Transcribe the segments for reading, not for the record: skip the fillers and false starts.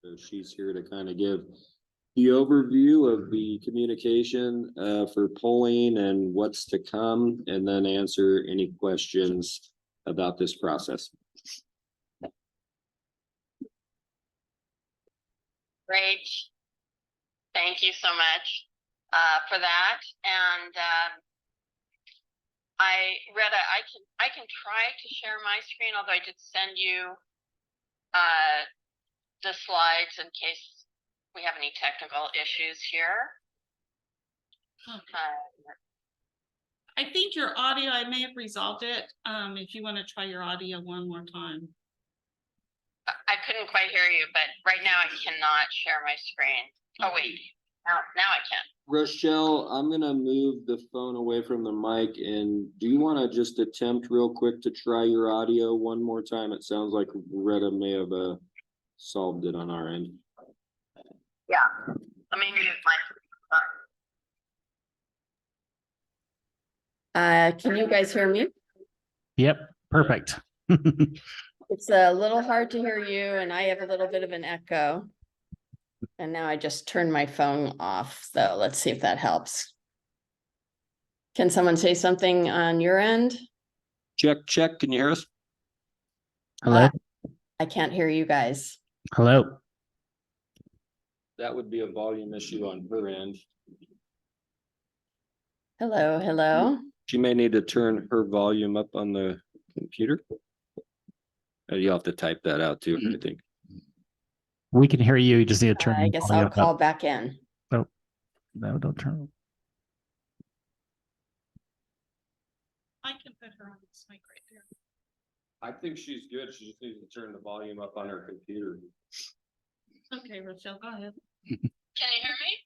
So she's here to kind of give the overview of the communication for polling and what's to come, and then answer any questions about this process. Great. Thank you so much for that. And Retta, I can try to share my screen, although I did send you the slides in case we have any technical issues here. I think your audio, I may have resolved it. If you want to try your audio one more time. I couldn't quite hear you, but right now I cannot share my screen. Oh, wait. Now I can. Rochelle, I'm gonna move the phone away from the mic, and do you want to just attempt real quick to try your audio one more time? It sounds like Retta may have solved it on our end. Yeah. Let me mute my. Can you guys hear me? Yep, perfect. It's a little hard to hear you, and I have a little bit of an echo. And now I just turned my phone off, so let's see if that helps. Can someone say something on your end? Check. Can you hear us? Hello? I can't hear you guys. Hello? That would be a volume issue on her end. Hello, hello. She may need to turn her volume up on the computer. You'll have to type that out too, I think. We can hear you. You just need to turn. I the guess volume I'll call up. back in. Oh, no, don't turn. I can put her on this mic right there. I think she's good. She just needs to turn the volume up on her computer. Okay, Rochelle, go ahead. Can you hear me?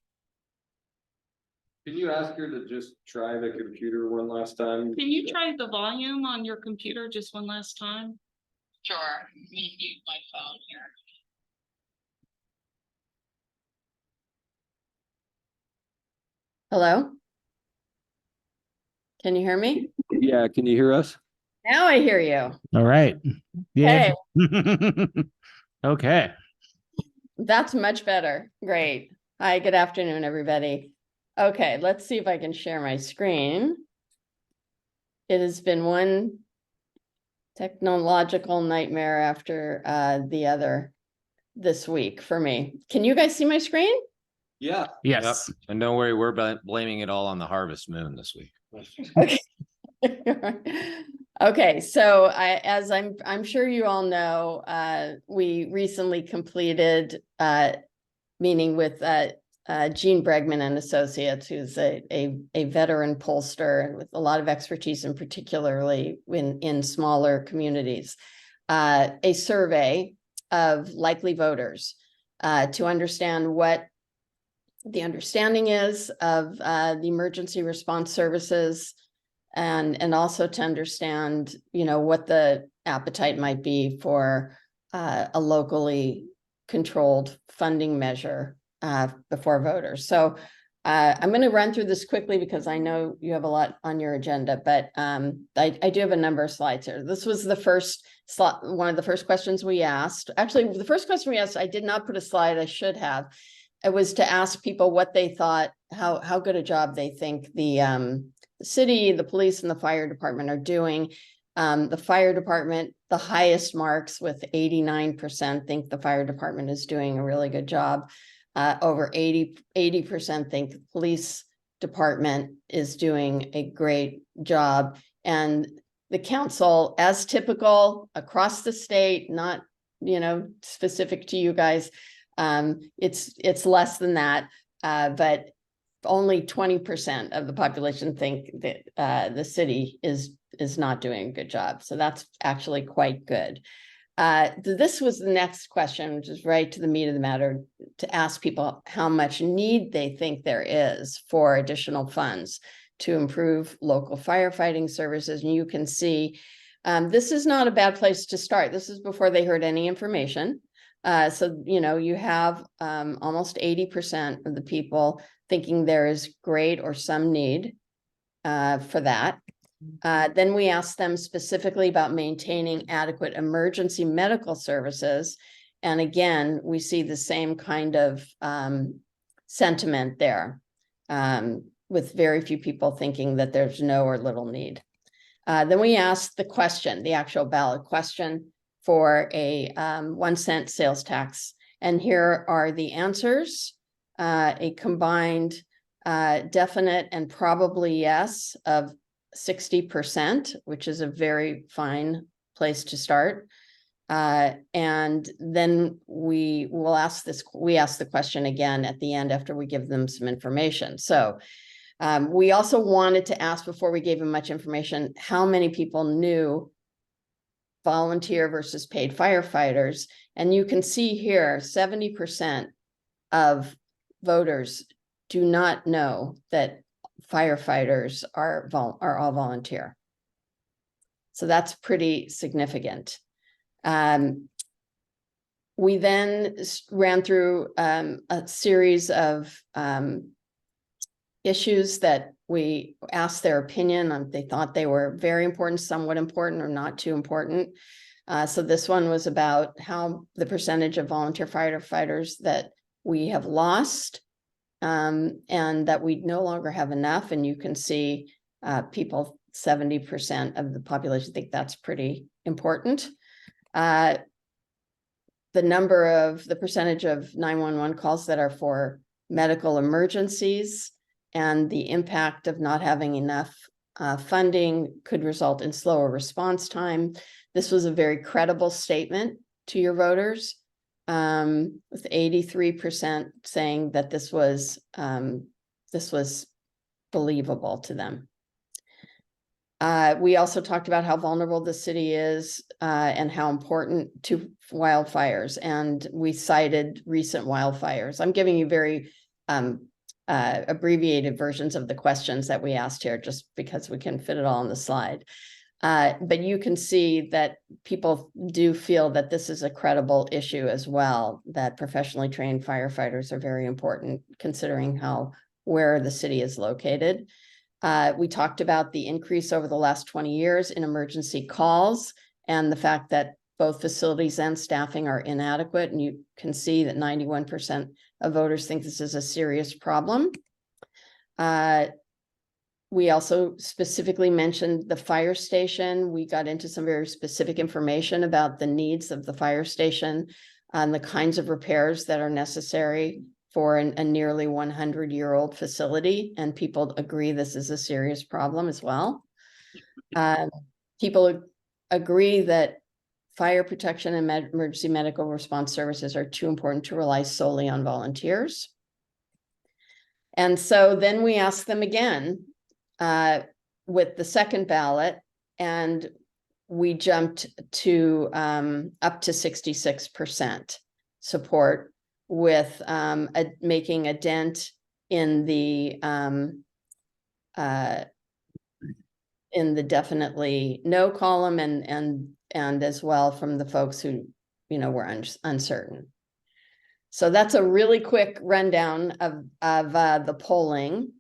Can you ask her to just try the computer one last time? Can you try the volume on your computer just one last time? Sure. Let me mute my phone here. Hello? Can you hear me? Yeah, can you hear us? Now I hear you. All right. Yeah. Hey. Okay. That's much better. Great. Hi, good afternoon, everybody. Okay, let's see if I can share my screen. It has been one technological nightmare after the other this week for me. Can you guys see my screen? Yeah. Yes. Yep. And don't worry, we're blaming it all on the harvest moon this week. Okay. Okay, so as I'm sure you all know, we recently completed meeting with Gene Bregman and Associates, who's a veteran pollster with a lot of expertise, and particularly in smaller communities, a survey of likely voters to understand what the understanding is of the emergency response services, and also to understand, what the appetite might be for a locally controlled funding measure before voters. So I'm going to run through this quickly because I know you have a lot on your agenda, but I do have a number of slides here. This was the first slide, one of the first questions we asked. Actually, the first question we asked, I did not put a slide, I should have. It was to ask people what they thought, how good a job they think the city, the police, and the fire department are doing. The fire department, the highest marks with 89% think the fire department is doing a really good job. Over 80% think the police department is doing a great job. And the council, as typical across the state, not, specific to you guys, it's less than that, but only 20% of the population think that the city is not doing a good job. So that's actually quite good. This was the next question, which is right to the meat of the matter, to ask people how much need they think there is for additional funds to improve local firefighting services. And you can see this is not a bad place to start. This is before they heard any information. So, you have almost 80% of the people thinking there is great or some need for that. Then we asked them specifically about maintaining adequate emergency medical services. And again, we see the same kind of sentiment there, with very few people thinking that there's no or little need. Then we asked the question, the actual ballot question for a 1 cent sales tax. And here are the answers. A combined definite and probably yes of 60%, which is a very fine place to start. And then we ask the question again at the end after we give them some information. So we also wanted to ask, before we gave them much information, how many people knew volunteer versus paid firefighters. And you can see here, 70% of voters do not know that firefighters are all volunteer. So that's pretty significant. We then ran through a series of issues that we asked their opinion on. They thought they were very important, somewhat important, or not too important. So this one was about how the percentage of volunteer firefighters that we have lost, and that we no longer have enough. And you can see people, 70% of the population think that's pretty important. The percentage of 911 calls that are for medical emergencies, and the impact of not having enough funding could result in slower response time. This was a very credible statement to your voters, with 83% saying that this was believable to them. We also talked about how vulnerable the city is, and how important to wildfires. And we cited recent wildfires. I'm giving you very abbreviated versions of the questions that we asked here, just because we can fit it all on the slide. But you can see that people do feel that this is a credible issue as well, that professionally trained firefighters are very important, considering where the city is located. We talked about the increase over the last 20 years in emergency calls, and the fact that both facilities and staffing are inadequate. And you can see that 91% of voters think this is a serious problem. We also specifically mentioned the fire station. We got into some very specific information about the needs of the fire station and the kinds of repairs that are necessary for a nearly 100-year-old facility. And people agree this is a serious problem as well. People agree that fire protection and emergency medical response services are too important to rely solely on volunteers. And so then we asked them again with the second ballot, and we jumped to up to 66% support, with making a dent in the definitely no column, and as well from the folks who were uncertain. So that's a really quick rundown of the polling.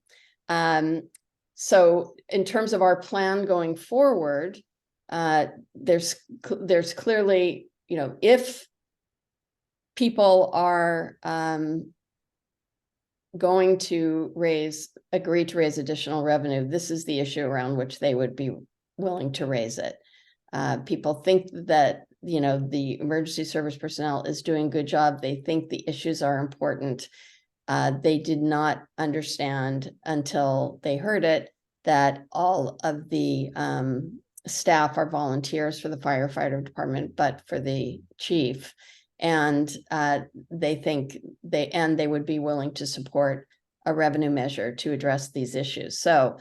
So in terms of our plan going forward, there's clearly, if people are going to agree to raise additional revenue, this is the issue around which they would be willing to raise it. People think that, the emergency service personnel is doing a good job. They think the issues are important. They did not understand until they heard it that all of the staff are volunteers for the firefighter department, but for the chief. And they think they would be willing to support a revenue measure to address these issues. So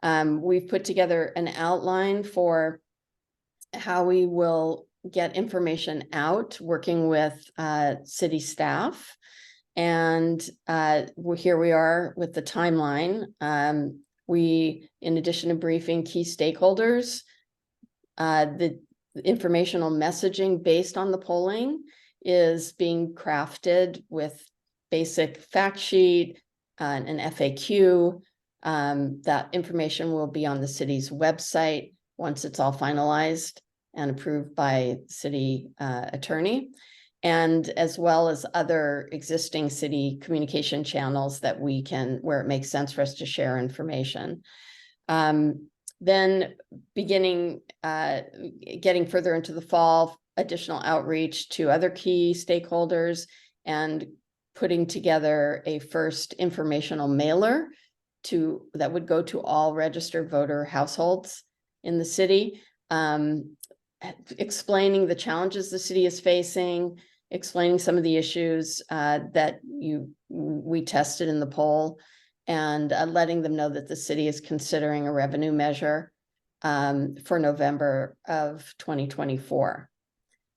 we've put together an outline for how we will get information out, working with city staff. And here we are with the timeline. In addition to briefing key stakeholders, the informational messaging based on the polling is being crafted with basic fact sheet, an FAQ. That information will be on the city's website once it's all finalized and approved by city attorney. and as well as other existing city communication channels that we can, where it makes sense for us to share information. Then beginning, getting further into the fall, additional outreach to other key stakeholders and putting together a first informational mailer that would go to all registered voter households in the city, explaining the challenges the city is facing, explaining some of the issues that we tested in the poll, and letting them know that the city is considering a revenue measure for November of 2024,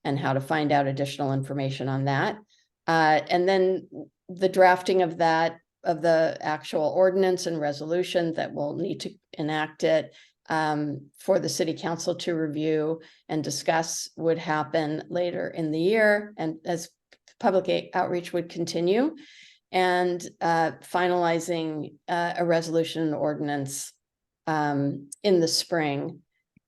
and how to find out additional information on that. And then the drafting of that, of the actual ordinance and resolution that will need to enact it for the city council to review and discuss would happen later in the year, and as public outreach would continue, and finalizing a resolution and ordinance in the spring.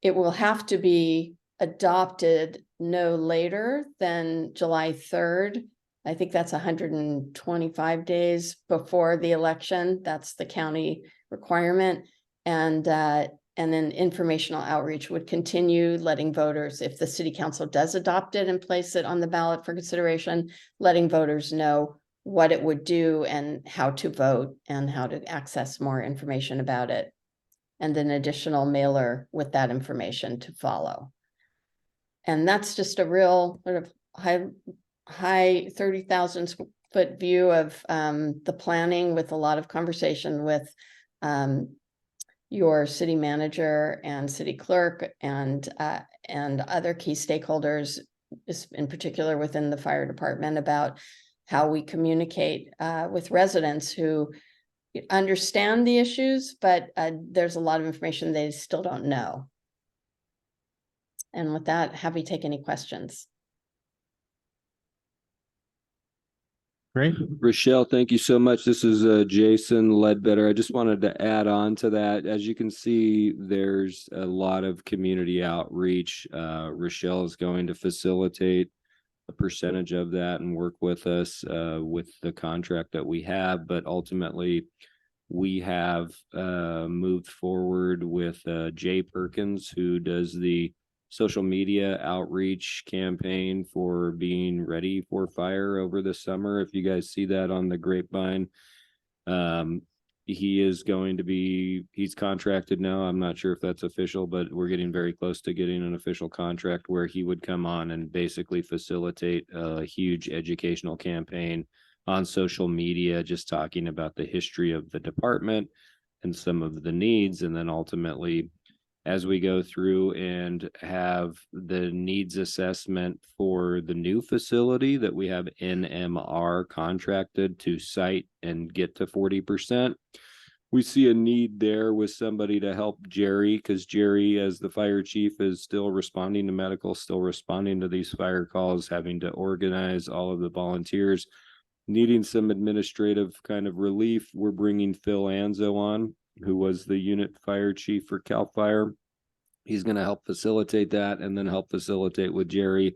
It will have to be adopted no later than July 3rd. I think that's 125 days before the election. That's the county requirement. And then informational outreach would continue, letting voters, if the city council does adopt it and place it on the ballot for consideration, letting voters know what it would do and how to vote and how to access more information about it. And an additional mailer with that information to follow. And that's just a real sort of high 30,000 foot view of the planning, with a lot of conversation with your city manager and city clerk and other key stakeholders, in particular within the fire department, about how we communicate with residents who understand the issues, but there's a lot of information they still don't know. And with that, happy to take any questions. Great. Rochelle, thank you so much. This is Jason Ledbetter. I just wanted to add on to that. As you can see, there's a lot of community outreach. Rochelle is going to facilitate a percentage of that and work with us with the contract that we have. But ultimately, we have moved forward with Jay Perkins, who does the social media outreach campaign for being ready for fire over the summer. If you guys see that on the grapevine, he is going to be, he's contracted now. I'm not sure if that's official, but we're getting very close to getting an official contract where he would come on and basically facilitate a huge educational campaign on social media, just talking about the history of the department and some of the needs. And then ultimately, as we go through and have the needs assessment for the new facility that we have NMR contracted to site and get to 40%, we see a need there with somebody to help Jerry, because Jerry, as the fire chief, is still responding to medical, still responding to these fire calls, having to organize all of the volunteers, needing some administrative kind of relief. We're bringing Phil Anzo on, who was the unit fire chief for CAL FIRE. He's going to help facilitate that, and then help facilitate with Jerry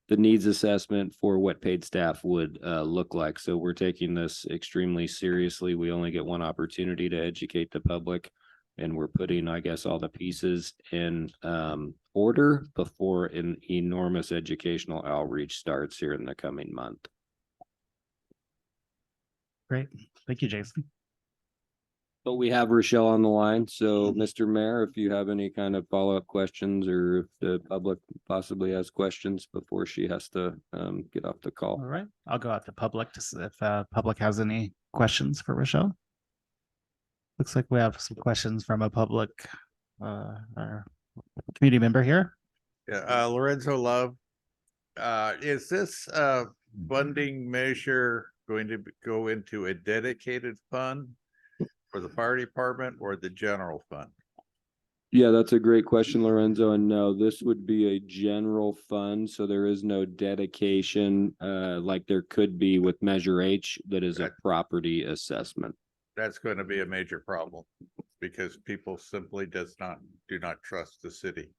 the needs assessment for what paid staff would look like. So we're taking this extremely seriously. We only get one opportunity to educate the public, and we're putting, I guess, all the pieces in order before an enormous educational outreach starts here in the coming month. Great. Thank you, Jason. But we have Rochelle on the line. So, Mr. Mayor, if you have any kind of follow-up questions, or if the public possibly has questions before she has to get off the All call. right. I'll go out to public to see if public has any questions for Rochelle. Looks like we have some questions from a public our community member here. Yeah, Lorenzo Love. Is this funding measure going to go into a dedicated fund for the fire department or the general fund? Yeah, that's a great question, Lorenzo. And no, this would be a general fund. So there is no dedication like there could be with Measure H, that is a property assessment. That's going to be a major problem, because people simply do not trust the city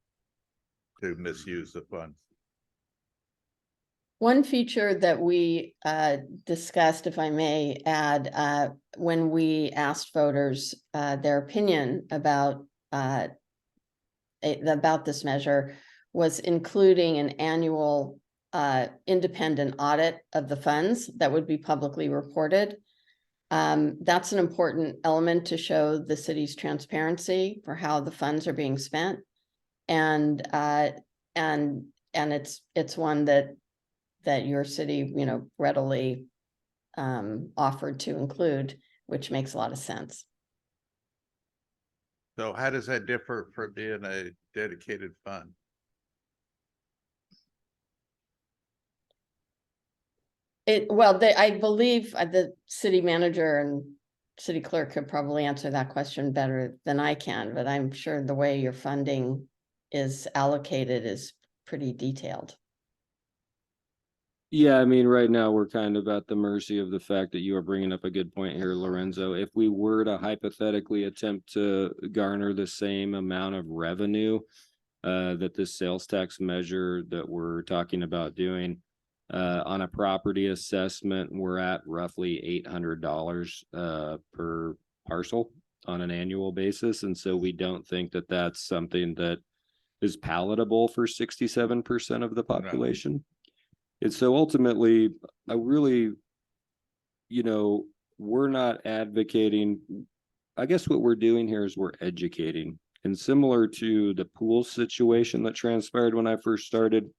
to misuse the funds. One feature that we discussed, if I may add, when we asked voters their opinion about this measure, was including an annual independent audit of the funds that would be publicly reported. That's an important element to show the city's transparency for how the funds are being spent. And it's one that your city, readily offered to include, which makes a lot of sense. So how does that differ from being a dedicated fund? I believe the city manager and city clerk could probably answer that question better than I can, but I'm sure the way your funding is allocated is pretty detailed. Yeah, I mean, right now, we're kind of at the mercy of the fact that you are bringing up a good point here, Lorenzo. If we were to hypothetically attempt to garner the same amount of revenue that this sales tax measure that we're talking about doing on a property assessment, we're at roughly $800 per parcel on an annual basis. And so we don't think that that's something that is palatable for 67% of the population. And so ultimately, I really, we're not advocating. I guess what we're doing here is we're educating. And similar to the pool situation that transpired when I first started,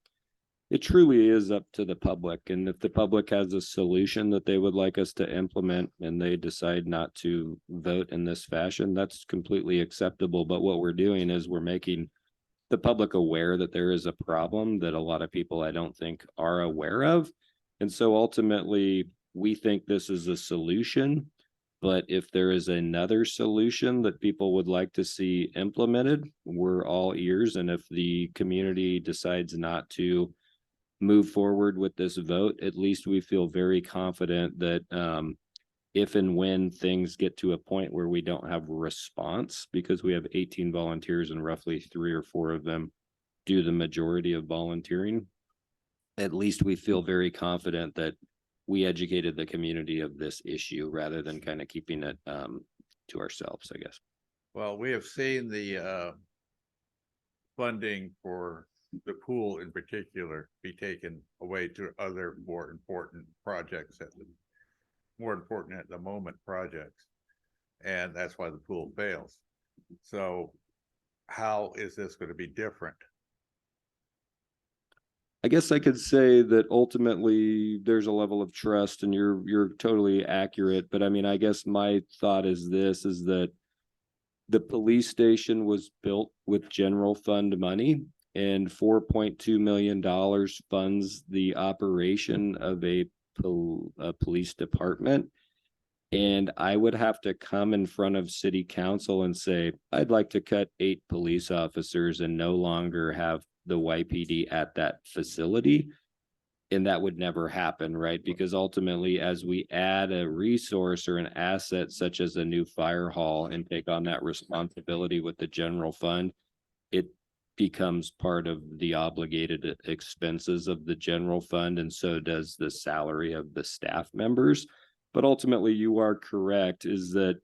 it truly is up to the public. And if the public has a solution that they would like us to implement and they decide not to vote in this fashion, that's completely acceptable. But what we're doing is we're making the public aware that there is a problem that a lot of people I don't think are aware of. And so ultimately, we think this is a solution. But if there is another solution that people would like to see implemented, we're all ears. And if the community decides not to move forward with this vote, at least we feel very confident that if and when things get to a point where we don't have response, because we have 18 volunteers and roughly 3 or 4 of them do the majority of volunteering, at least we feel very confident that we educated the community of this issue rather than kind of keeping it to ourselves, I guess. Well, we have seen the funding for the pool in particular be taken away to other more important projects more important at the moment projects. And that's why the pool fails. So how is this going to be different? I guess I could say that ultimately there's a level of trust and you're totally accurate. But I mean, I guess my thought is this, is that the police station was built with general fund money, and $4.2 million funds the operation of a police department. And I would have to come in front of city council and say, I'd like to cut 8 police officers and no longer have the YPD at that facility. And that would never happen, right? Because ultimately, as we add a resource or an asset such as a new fire hall and take on that responsibility with the general fund, it becomes part of the obligated expenses of the general fund, and so does the salary of the staff members. But ultimately, you are correct, is that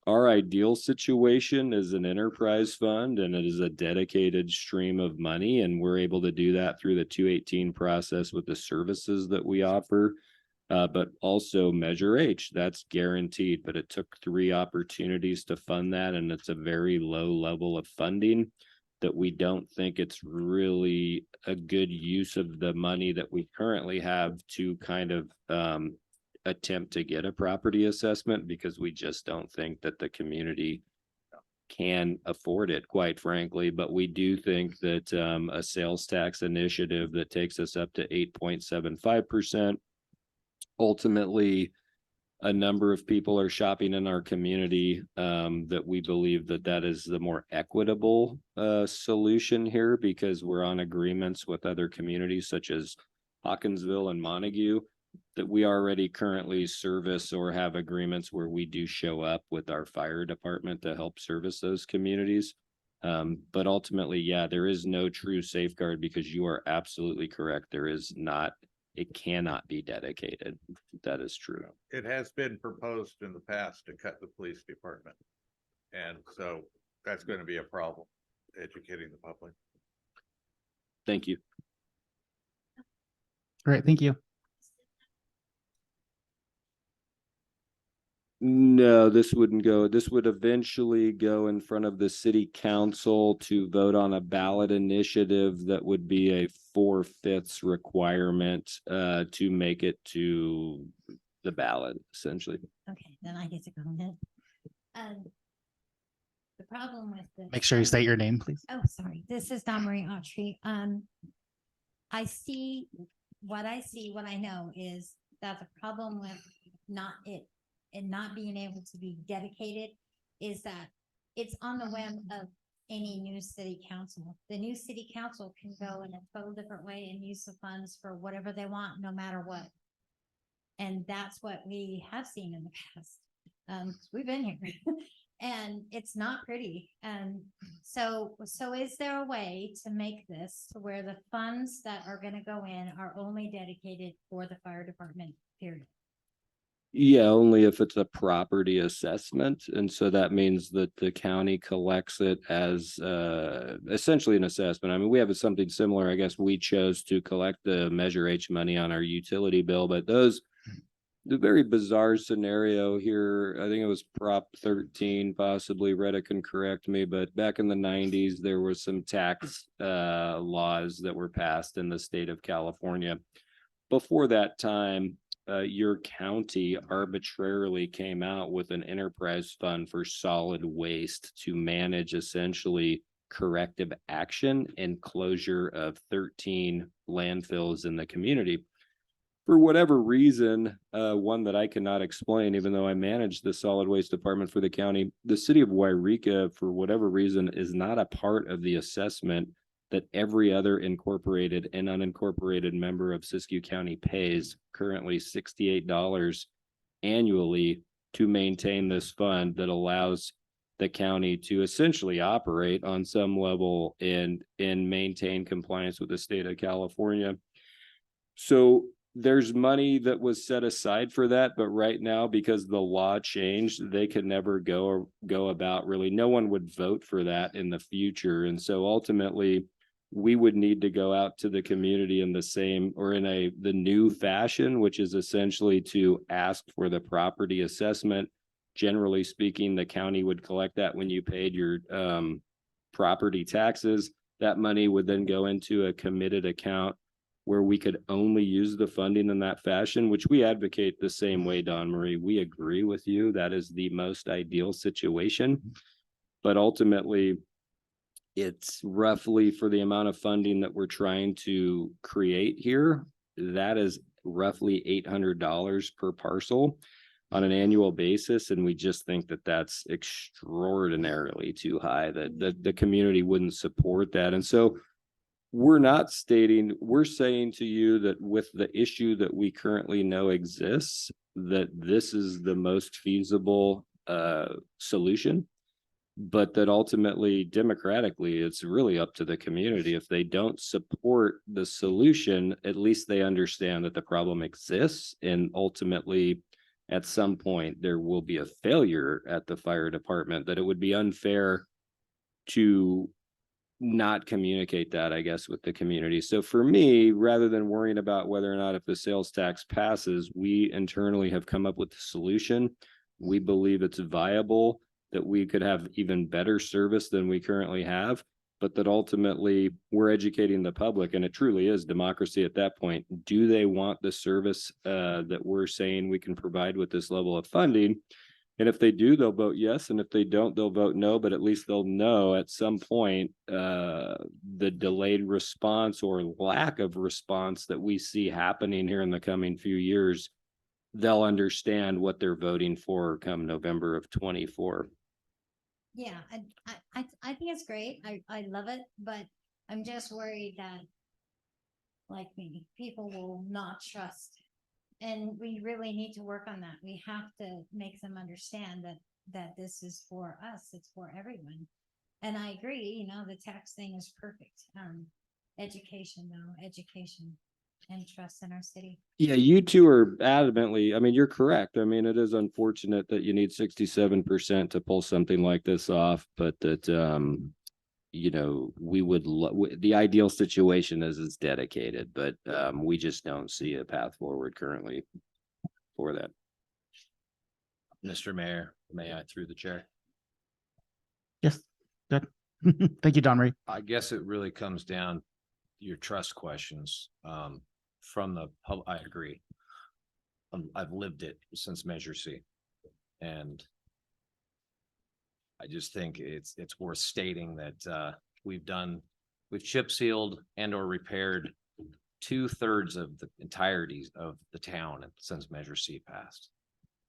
our ideal situation is an enterprise fund and it is a dedicated stream of money, and we're able to do that through the 218 process with the services that we offer. But also Measure H, that's guaranteed, but it took 3 opportunities to fund that, and it's a very low level of funding that we don't think it's really a good use of the money that we currently have to kind of attempt to get a property assessment, because we just don't think that the community can afford it, quite frankly. But we do think that a sales tax initiative that takes us up to 8.75%, ultimately a number of people are shopping in our community, that we believe that that is the more equitable solution here, because we're on agreements with other communities such as Hawkinsville and Montague that we already currently service or have agreements where we do show up with our fire department to help service those communities. But ultimately, yeah, there is no true safeguard, because you are absolutely correct. There is not it cannot be dedicated. That is true. It has been proposed in the past to cut the police department. And so that's going to be a problem, educating the public. Thank you. Great, thank you. No, this wouldn't go. This would eventually go in front of the city council to vote on a ballot initiative that would be a 4/5 requirement to make it to the ballot, essentially. Okay, then I get to comment. The problem with the. Make sure you state your name, please. Oh, sorry, this is Don Marie Autry. I see, what I know is that the problem with not being able to be dedicated is that it's on the whim of any new city council. The new city council can go in a total different way and use the funds for whatever they want, no matter what. And that's what we have seen in the past. 'Cause we've been here and it's not pretty. And so is there a way to make this to where the funds that are gonna go in are only dedicated for the fire department, period? Yeah, only if it's a property assessment. And so that means that the county collects it as essentially an assessment. I mean, we have something similar. I guess we chose to collect the Measure H money on our utility bill, but the very bizarre scenario here, I think it was Prop 13, possibly, Retta can correct me, but back in the 90s, there were some tax laws that were passed in the state of California. Before that time, your county arbitrarily came out with an enterprise fund for solid waste to manage essentially corrective action and closure of 13 landfills in the community. For whatever reason, one that I cannot explain, even though I manage the solid waste department for the county, the city of Yreka, for whatever reason, is not a part of the assessment that every other incorporated and unincorporated member of Siskiyou County pays, currently $68 annually, to maintain this fund that allows the county to essentially operate on some level and maintain compliance with the state of California. So there's money that was set aside for that, but right now, because the law changed, they could never go about, really, no one would vote for that in the future. And so ultimately, we would need to go out to the community in the same, or in the new fashion, which is essentially to ask for the property assessment. Generally speaking, the county would collect that when you paid your property taxes. That money would then go into a committed account where we could only use the funding in that fashion, which we advocate the same way, Don Marie. We agree with you. That is the most ideal situation. But ultimately, it's roughly, for the amount of funding that we're trying to create here, that is roughly $800 per parcel on an annual basis. And we just think that that's extraordinarily too high, that the community wouldn't support that. And so we're saying to you that with the issue that we currently know exists, that this is the most feasible solution. But that ultimately, democratically, it's really up to the community. If they don't support the solution, at least they understand that the problem exists. And ultimately, at some point, there will be a failure at the fire department, that it would be unfair to not communicate that, I guess, with the community. So for me, rather than worrying about whether or not if the sales tax passes, we internally have come up with a solution. We believe it's viable, that we could have even better service than we currently have, but that ultimately we're educating the public, and it truly is democracy at that point. Do they want the service that we're saying we can provide with this level of funding? And if they do, they'll vote yes. And if they don't, they'll vote no, but at least they'll know at some point the delayed response or lack of response that we see happening here in the coming few years, they'll understand what they're voting for come November of 24. Yeah, I think it's great. I love it, but I'm just worried that, like me, people will not trust. And we really need to work on that. We have to make them understand that this is for us. It's for everyone. And I agree, the tax thing is perfect. Education though, education. and trust in our city. Yeah, you two are adamantly, I mean, you're correct. I mean, it is unfortunate that you need 67% to pull something like this off, but that, you know, we would, the ideal situation is it's dedicated, but, we just don't see a path forward currently for that. Mr. Mayor, may I through the chair? Yes, good. Thank you, Don Marie. I guess it really comes down to your trust questions, from the pub. I agree. I've lived it since Measure C. And I just think it's worth stating that, we've chip sealed and or repaired 2/3 of the entirety of the town since Measure C passed.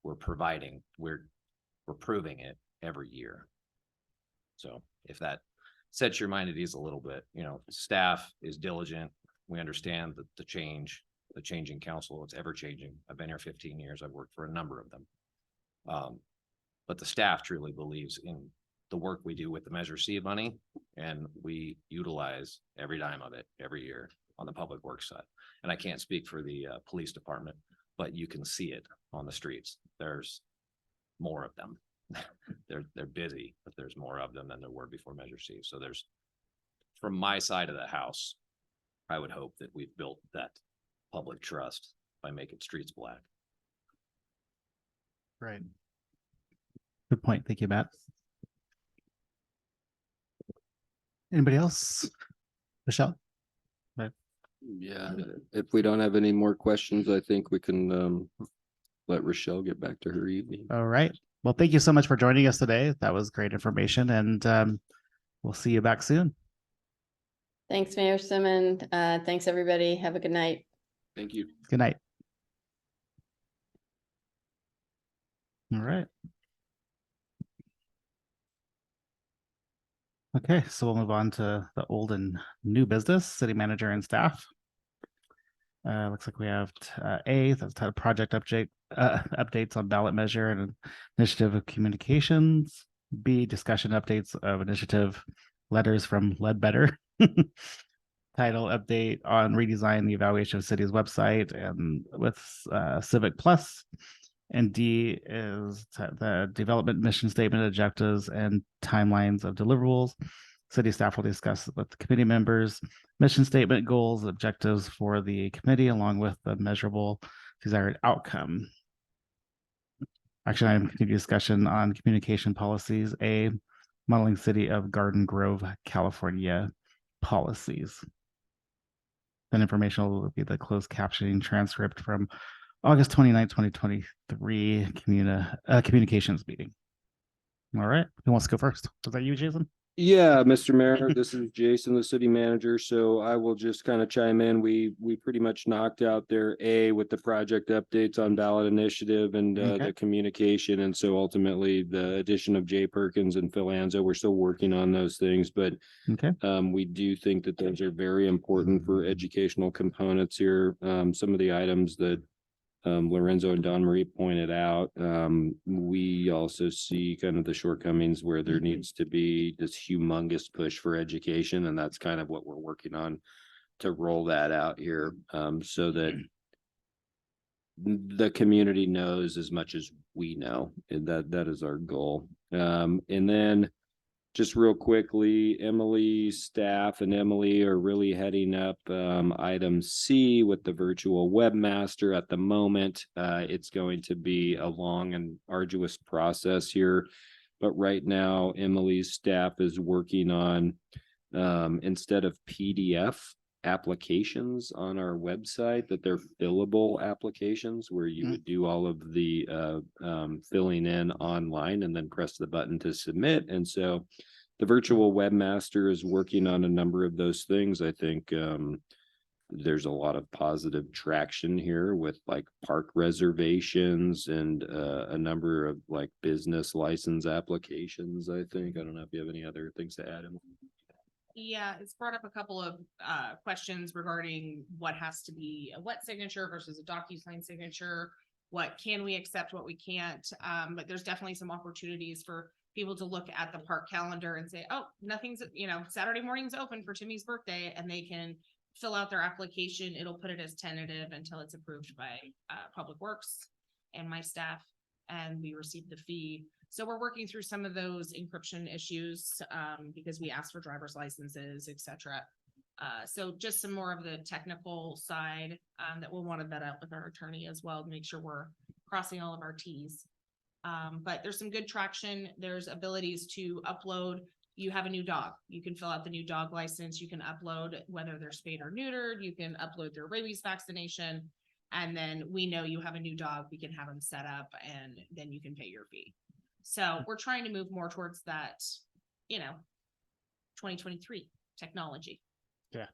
We're proving it every year. So if that sets your mind at ease a little bit, you know, staff is diligent. We understand that the changing council, it's ever changing. I've been here 15 years. I've worked for a number of them. But the staff truly believes in the work we do with the Measure C money, and we utilize every dime of it every year on the public works side. And I can't speak for the police department, but you can see it on the streets. There's more of them. They're busy, but there's more of them than there were before Measure C. So there's, from my side of the house, I would hope that we've built that public trust by making streets black. Right. Good point. Thank you, Matt. Anybody else? Michelle? Yeah, if we don't have any more questions, I think we can, let Rochelle get back to her evening. All right. Well, thank you so much for joining us today. That was great information, and we'll see you back soon. Thanks, Mayor Simmons. Thanks, everybody. Have a good night. Thank you. Good night. All right. Okay, so we'll move on to the old and new business, city manager and staff. Looks like we have that's project updates on ballot measure and initiative of communications. B, discussion updates of initiative letters from Ledbetter. Title update on redesign the evaluation of city's website and with Civic Plus. And D is the development mission statement, objectives, and timelines of deliverables. City staff will discuss with the committee members mission statement, goals, objectives for the committee, along with the measurable desired outcome. Action item, continued discussion on communication policies. A, modeling city of Garden Grove, California policies. Then information will be the closed captioning transcript from August 29th, 2023 communications meeting. All right, who wants to go first? Was that you, Jason? Yeah, Mr. Mayor, this is Jason, the city manager. So I will just kind of chime in. We pretty much knocked out their A with the project updates on ballot initiative and the communication. And so ultimately the addition of Jay Perkins and Phil Anzo, we're still working on those things, but we do think that those are very important for educational components here. Some of the items that Lorenzo and Don Marie pointed out, we also see kind of the shortcomings where there needs to be this humongous push for education, and that's kind of what we're working on to roll that out here, so that the community knows as much as we know. And that is our goal. And then just real quickly, Emily's staff and Emily are really heading up item C with the virtual webmaster at the moment. It's going to be a long and arduous process here, but right now Emily's staff is working on instead of PDF applications on our website, that they're fillable applications where you would do all of the filling in online and then press the button to submit. And so the virtual webmaster is working on a number of those things. I think there's a lot of positive traction here with like park reservations and a number of like business license applications. I think, I don't know if you have any other things to add. Yeah, it's brought up a couple of questions regarding what has to be a wet signature versus a DocuSign signature. What can we accept, what we can't. But there's definitely some opportunities for people to look at the park calendar and say, oh, nothing's, Saturday morning's open for Timmy's birthday, and they can fill out their application, it'll put it as tentative until it's approved by Public Works and my staff, and we receive the fee. So we're working through some of those encryption issues because we asked for driver's licenses, et cetera. So just some more of the technical side that we'll want to vet out with our attorney as well to make sure we're crossing all of our T's. But there's some good traction. There's abilities to upload. You have a new dog. You can fill out the new dog license. You can upload whether they're spayed or neutered. You can upload their rabies vaccination. And then we know you have a new dog. We can have them set up and then you can pay your fee. So we're trying to move more towards that, 2023 technology. Yeah.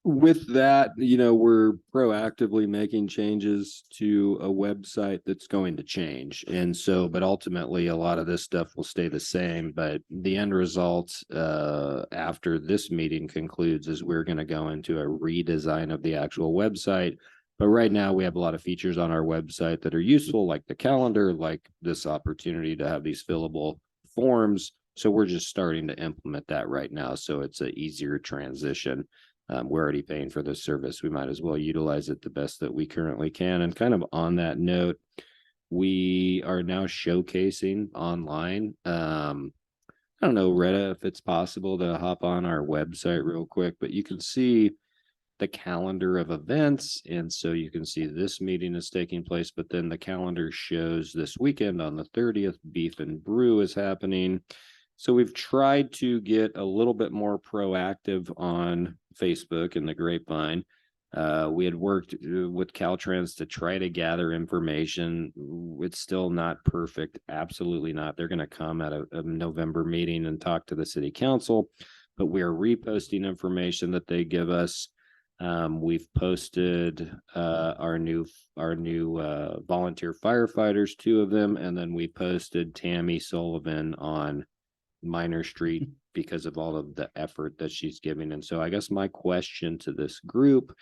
With that, we're proactively making changes to a website that's going to change. And so, but ultimately a lot of this stuff will stay the same, but the end result after this meeting concludes is we're going to go into a redesign of the actual website. But right now we have a lot of features on our website that are useful, like the calendar, like this opportunity to have these fillable forms. So we're just starting to implement that right now. So it's an easier transition. We're already paying for this service. We might as well utilize it the best that we currently can. And kind of on that note, we are now showcasing online. I don't know, Retta, if it's possible to hop on our website real quick, but you can see the calendar of events. And so you can see this meeting is taking place, but then the calendar shows this weekend on the 30th, Beef and Brew is happening. So we've tried to get a little bit more proactive on Facebook and the Grapevine. We had worked with Caltrans to try to gather information. It's still not perfect. Absolutely not. They're going to come at a November meeting and talk to the city council, but we are reposting information that they give us. We've posted our new volunteer firefighters, 2 of them, and then we posted Tammy Sullivan on Minor Street because of all of the effort that she's giving. And so I guess my question to this group,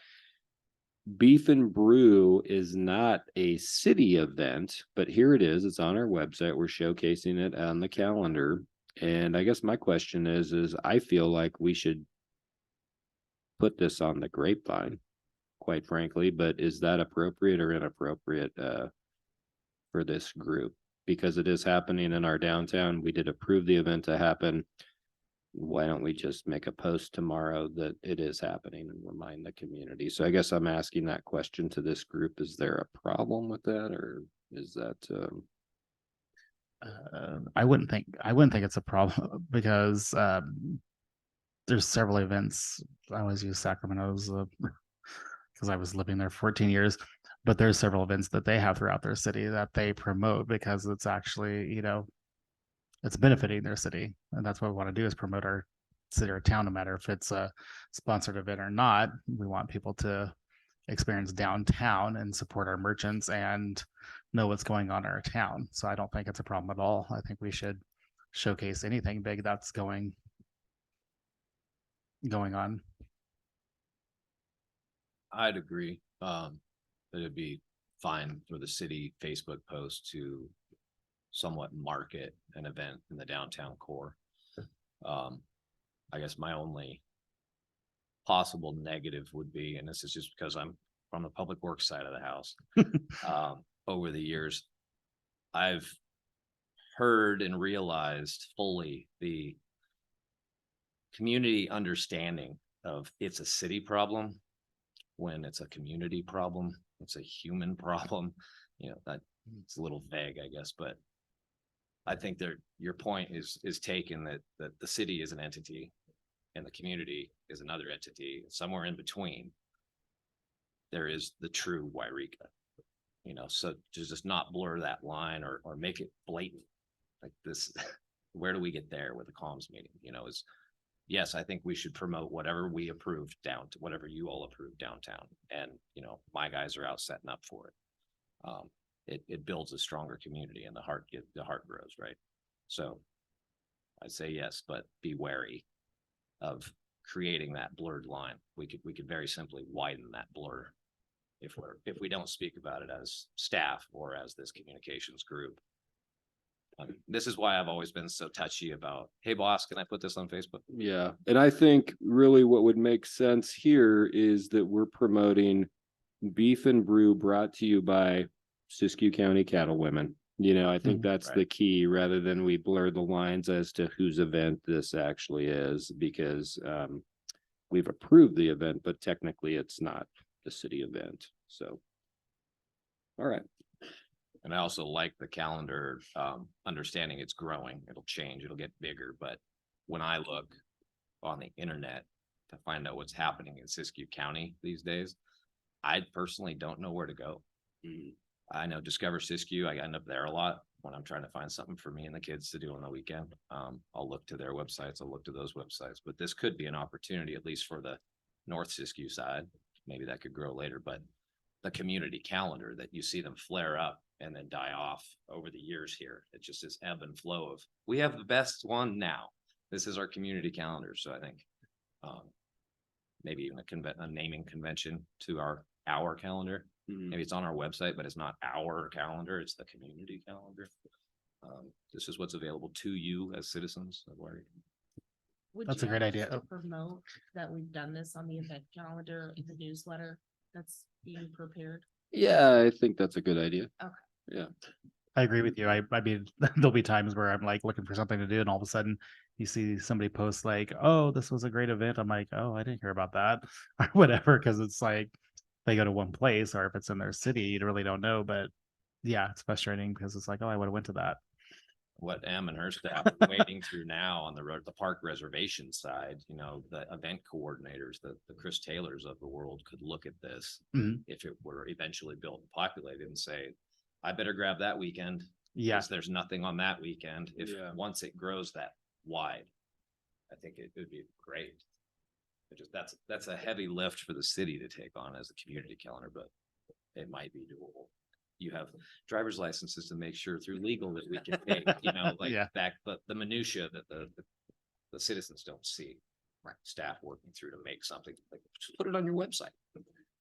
Beef and Brew is not a city event, but here it is. It's on our website. We're showcasing it on the calendar. And I guess my question is I feel like we should put this on the Grapevine, quite frankly, but is that appropriate or inappropriate for this group? Because it is happening in our downtown. We did approve the event to happen. Why don't we just make a post tomorrow that it is happening and remind the community? So I guess I'm asking that question to this group. Is there a problem with that, or is that I wouldn't think it's a problem because there's several events. I always use Sacramento's because I was living there 14 years. But there's several events that they have throughout their city that they promote because it's actually, it's benefiting their city. And that's what we want to do is promote our city or town, no matter if it's a sponsored event or not. We want people to experience downtown and support our merchants and know what's going on in our town. So I don't think it's a problem at all. I think we should showcase anything big that's going on. I'd agree. It'd be fine for the city Facebook post to somewhat market an event in the downtown core. I guess my only possible negative would be, and this is just because I'm from the public works side of the house, over the years, I've heard and realized fully the community understanding of it's a city problem when it's a community problem. It's a human problem, that it's a little vague, I guess, but I think your point is taken that the city is an entity and the community is another entity. Somewhere in between, there is the true Yreka, so to just not blur that line or make it blatant like this. Where do we get there with a comms meeting? Yes, I think we should promote whatever we approved whatever you all approved downtown. And, my guys are out setting up for it. It builds a stronger community and the heart grows, right? So I'd say yes, but be wary of creating that blurred line. We could very simply widen that blur if we don't speak about it as staff or as this communications group. This is why I've always been so touchy about, hey, boss, can I put this on Facebook? Yeah, and I think really what would make sense here is that we're promoting Beef and Brew brought to you by Siskiyou County Cattle Women. You know, I think Mhm. that's the Right. key, rather than we blur the lines as to whose event this actually is, because we've approved the event, but technically it's not the city event. So, all right. And I also like the calendar, understanding it's growing, it'll change, it'll get bigger, but when I look on the internet to find out what's happening in Siskiyou County these days, I personally don't know where to go. I know Discover Siskiyou, I end up there a lot when I'm trying to find something for me and the kids to do on the weekend. I'll look to their websites, I'll look to those websites, but this could be an opportunity, at least for the North Siskiyou side. Maybe that could grow later, but the community calendar that you see them flare up and then die off over the years here. It just is ebb and flow of, we have the best one now. This is our community calendar. So I think maybe even a naming convention to our calendar. Maybe it's on our website, but it's not our calendar, it's the community calendar. This is what's available to you as citizens of Yreka. Would That's you a great like us idea. to Promote that we've done this on the event calendar in the newsletter that's being prepared. Yeah, I think that's a good idea. Okay. Yeah. I agree with you. I mean, there'll be times where I'm like looking for something to do, and all of a sudden you see somebody post like, "Oh, this was a great event." I'm like, "Oh, I didn't hear about that," or whatever, because it's like they go to one place, or if it's in their city, you really don't know. But yeah, it's frustrating because it's like, "Oh, I would have went to that." What Em and her staff are wading through now on the road, the park reservation side, you know, the event coordinators, the Chris Taylors of the world could look at this Mhm. if it were eventually built and populated and say, I better grab that weekend. Yeah, Because there's nothing on that weekend. If Yeah. once it grows that wide, I think it would be great. It just that's a heavy lift for the city to take on as a community calendar, but it might be doable. You have driver's licenses to make sure through legal that we can take, you know, like Yeah. back, but the minutia that the citizens don't see. Right. Staff working through to make something, like, just put it on your website.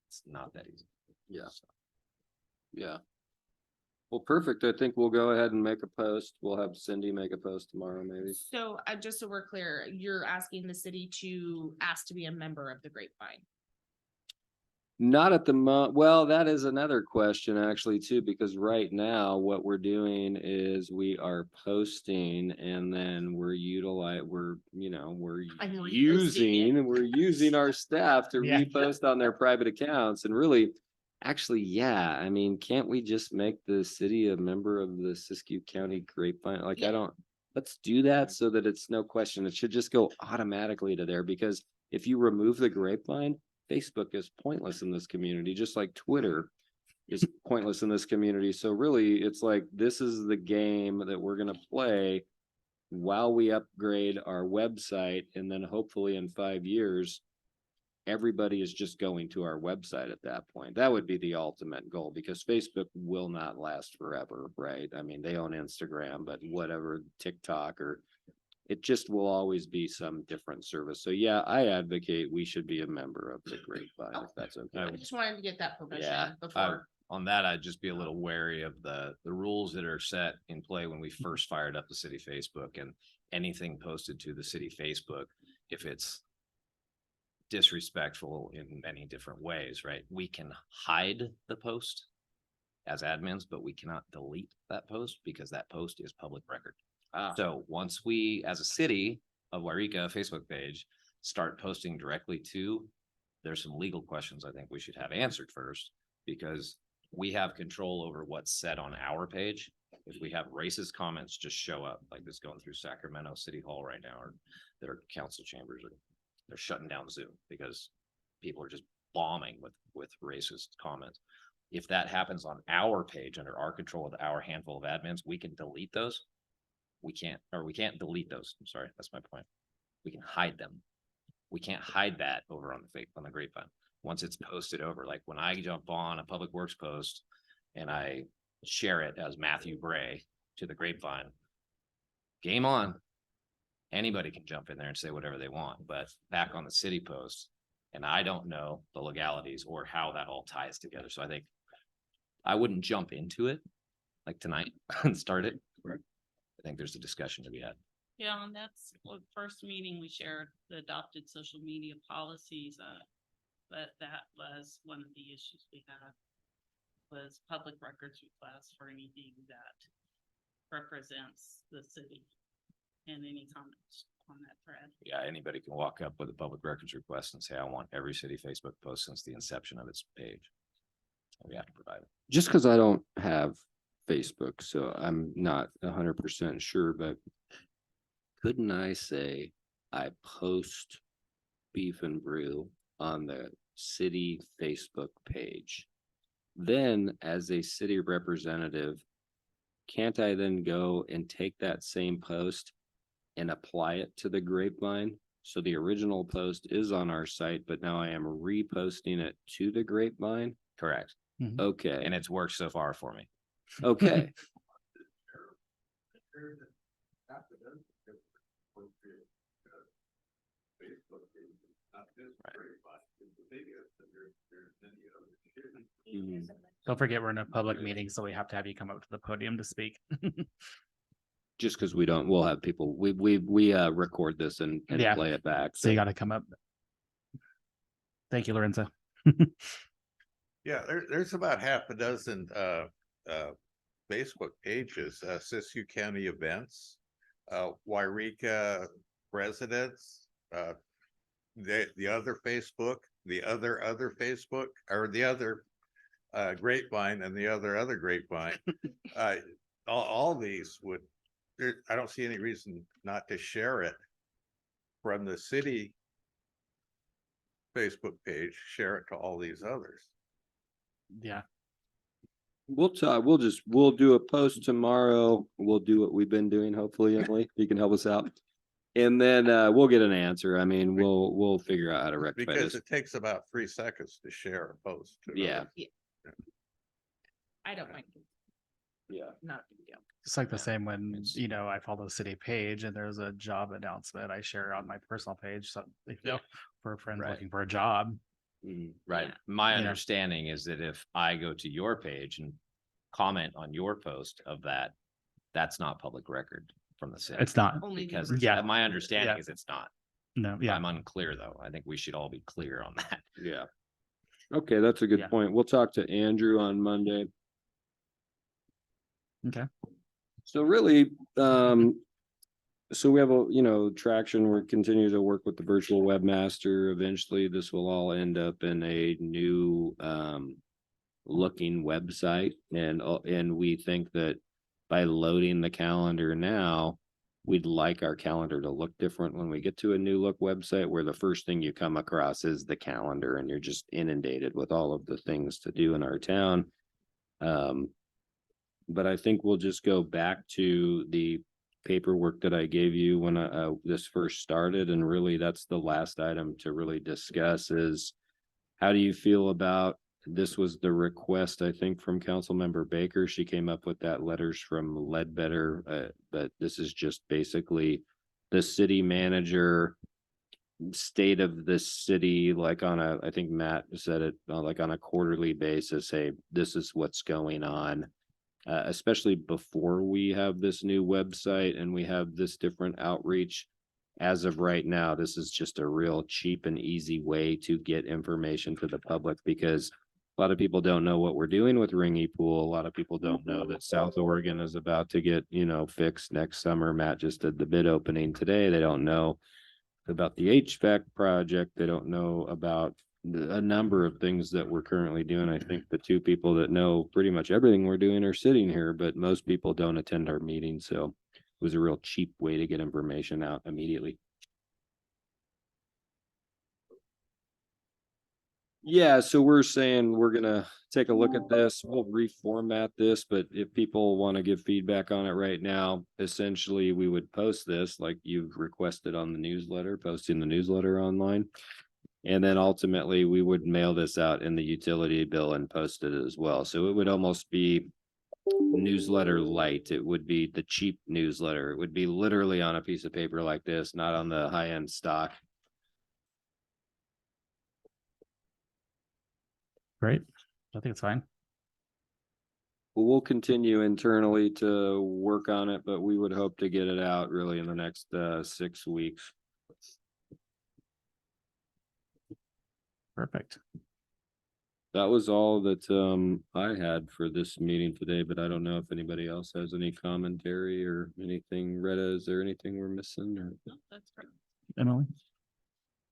It's not that easy. Yeah. Yeah. Well, perfect. I think we'll go ahead and make a post. We'll have Cindy make a post tomorrow, maybe. So just so we're clear, you're asking the city to ask to be a member of the Grapevine. Not at the well, that is another question actually too, because right now what we're doing is we are posting and then we're I'm reposting using our staff to Yeah. repost on their private accounts, and really, actually, yeah, I mean, can't we just make the city a member of the Siskiyou County Grapevine? Like, Yeah. let's do that so that it's no question. It should just go automatically to there, because if you remove the Grapevine, Facebook is pointless in this community, just like Twitter is pointless in this community. So really, it's like, this is the game that we're gonna play while we upgrade our website, and then hopefully in 5 years, everybody is just going to our website at that point. That would be the ultimate goal, because Facebook will not last forever, right? I mean, they own Instagram, but whatever, TikTok, or it just will always be some different service. So yeah, I advocate we should be a member of the Grapevine, if that's okay. I just wanted to get that permission Yeah, before. on that, I'd just be a little wary of the rules that are set in play when we first fired up the city Facebook, and anything posted to the city Facebook, if it's disrespectful in many different ways, right? We can hide the post as admins, but we cannot delete that post because that post is public record. So once we, as a city of Yreka Facebook page, start posting directly to, there's some legal questions I think we should have answered first, because we have control over what's said on our page. If we have racist comments just show up, like this going through Sacramento City Hall right now, or their council chambers, or they're shutting down Zoom because people are just bombing with racist comments. If that happens on our page under our control with our handful of admins, we can delete those. We can't delete those. I'm sorry, that's my point. We can hide them. We can't hide that over on the Grapevine. Once it's posted over, like when I jump on a public works post and I share it as Matthew Bray to the Grapevine, game on. Anybody can jump in there and say whatever they want, but back on the city post, and I don't know the legalities or how that all ties together. So I think I wouldn't jump into it like tonight and start it. I think there's a discussion to be had. Yeah, and that's what first meeting we shared, the adopted social media policies, but that was one of the issues we had. Was public records requests for anything that represents the city. And any comments on that thread? Yeah, anybody can walk up with a public records request and say, I want every city Facebook post since the inception of its page. We have to provide it. Just because I don't have Facebook, so I'm not 100% sure, but couldn't I say I post beef and brew on the city Facebook page? Then as a city representative, can't I then go and take that same post and apply it to the Grapevine? So the original post is on our site, but now I am reposting it to the Grapevine. Correct. Okay. And it's worked so far for me. Okay. Mhm. Don't forget, we're in a public meeting, so we have to have you come up to the podium to speak. Just because we'll have people, we record this and Yeah. play it back. So you gotta come up. Thank you, Lorenzo. Yeah, there's about half a dozen Facebook pages, Siskiyou County events, Yreka residents, the other Facebook, the other Facebook, or the other Grapevine and the other Grapevine. All these would, I don't see any reason not to share it from the city Facebook page, share it to all these others. Yeah. We'll talk, we'll do a post tomorrow. We'll do what we've been doing. Hopefully, Emily, you can help us out. And then we'll get an answer. I mean, we'll figure out how to rectify Because this. it takes about 3 seconds to share a post. to Yeah. others. I don't mind. Yeah. Not a big deal. It's like the same when, It's- you know, I follow the city page and there's a job announcement I share on my personal page. So, you know, for a friend Right. looking for a job. Mhm. Right. Yeah. My Yeah. understanding is that if I go to your page and comment on your post of that, that's not public record from the city. It's not. Only the Because Yeah. my understanding Yeah. is it's not. No, yeah. I'm unclear though. I think we should all be clear on that. Yeah. Okay, that's a good Yeah. point. We'll talk to Andrew on Monday. Okay. So really, so we have traction. We're continuing to work with the virtual webmaster. Eventually, this will all end up in a new looking website. And we think that by loading the calendar now, we'd like our calendar to look different when we get to a new look website, where the first thing you come across is the calendar and you're just inundated with all of the things to do in our town. But I think we'll just go back to the paperwork that I gave you when this first started. And really, that's the last item to really discuss is, how do you feel about, this was the request, I think, from Councilmember Baker. She came up with that letters from Ledbetter, but this is just basically the city manager state of the city, like on a, I think Matt said it, like on a quarterly basis, hey, this is what's going on. Especially before we have this new website and we have this different outreach. As of right now, this is just a real cheap and easy way to get information to the public, because a lot of people don't know what we're doing with Ringy Pool. A lot of people don't know that South Oregon is about to get, fixed next summer. Matt just did the bid opening today. They don't know about the HVAC project. They don't know about a number of things that we're currently doing. I think the two people that know pretty much everything we're doing are sitting here, but most people don't attend our meetings. So it was a real cheap way to get information out immediately. Yeah, so we're saying we're gonna take a look at this. We'll reformat this, but if people want to give feedback on it right now, essentially we would post this like you've requested on the newsletter, posting the newsletter online. And then ultimately we would mail this out in the utility bill and post it as well. So it would almost be newsletter light. It would be the cheap newsletter. It would be literally on a piece of paper like this, not on the high-end stock. Great. I think it's fine. we'll continue internally to work on it, but we would hope to get it out really in the next 6 weeks. Perfect. That was all that I had for this meeting today, but I don't know if anybody else has any commentary or anything. Retta, is there anything we're missing or? No, that's great. Emily?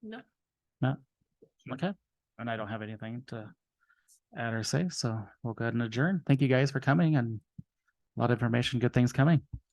No, No? Okay. And I don't have anything to add or say, so we'll go ahead and adjourn. Thank you guys for coming and a lot of information, good things coming.